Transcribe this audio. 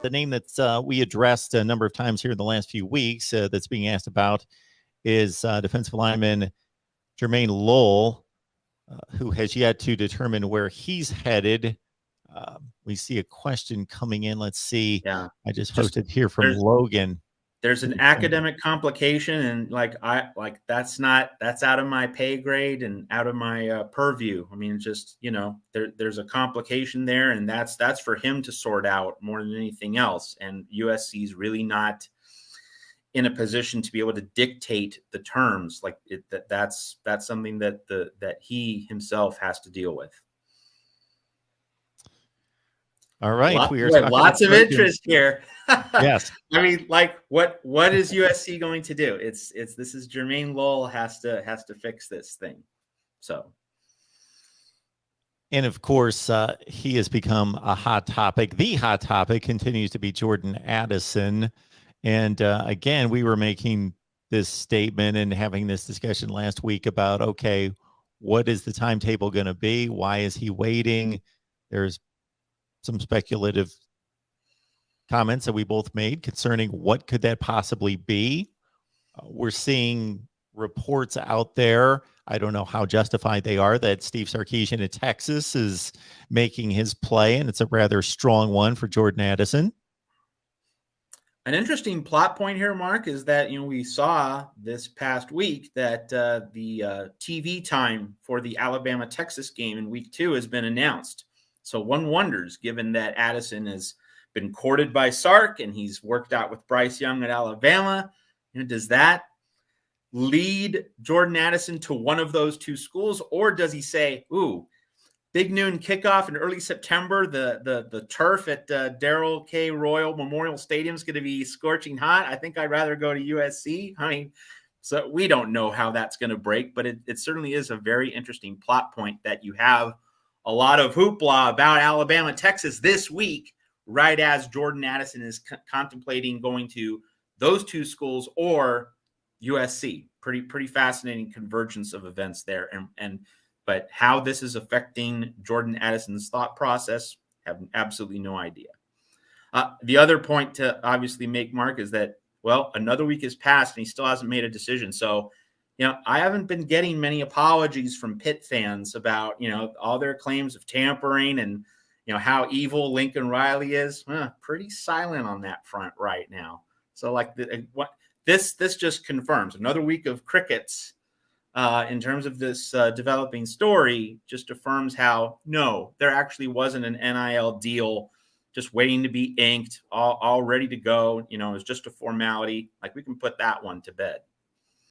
The name that's we addressed a number of times here in the last few weeks that's being asked about is defensive lineman Jermayne Lole, who has yet to determine where he's headed. We see a question coming in. Let's see. Yeah. I just posted here from Logan. There's an academic complication, and that's out of my pay grade and out of my purview. I mean, just, there's a complication there, and that's for him to sort out more than anything else. And USC is really not in a position to be able to dictate the terms. That's something that he himself has to deal with. All right. We have lots of interest here. Yes. I mean, what is USC going to do? This is Jermayne Lole has to fix this thing. So. And of course, he has become a hot topic. The hot topic continues to be Jordan Addison. And again, we were making this statement and having this discussion last week about, okay, what is the timetable going to be? Why is he waiting? There's some speculative comments that we both made concerning what could that possibly be. We're seeing reports out there. I don't know how justified they are that Steve Sarkisian in Texas is making his play, and it's a rather strong one for Jordan Addison. An interesting plot point here, Mark, is that, we saw this past week that the TV time for the Alabama-Texas game in week 2 has been announced. So one wonders, given that Addison has been courted by Sark and he's worked out with Bryce Young at Alabama, does that lead Jordan Addison to one of those two schools? Or does he say, ooh, big noon kickoff in early September, the turf at Darrell K. Royal Memorial Stadium is going to be scorching hot. I think I'd rather go to USC. I mean, so we don't know how that's going to break, but it certainly is a very interesting plot point that you have a lot of hoopla about Alabama, Texas this week, right as Jordan Addison is contemplating going to those two schools or USC. Pretty fascinating convergence of events there. But how this is affecting Jordan Addison's thought process, have absolutely no idea. The other point to obviously make, Mark, is that, another week has passed and he still hasn't made a decision. So, I haven't been getting many apologies from Pitt fans about, all their claims of tampering and, how evil Lincoln Riley is. Pretty silent on that front right now. So this just confirms another week of crickets in terms of this developing story, just affirms how, no, there actually wasn't an NIL deal just waiting to be inked, all ready to go. It was just a formality. We can put that one to bed.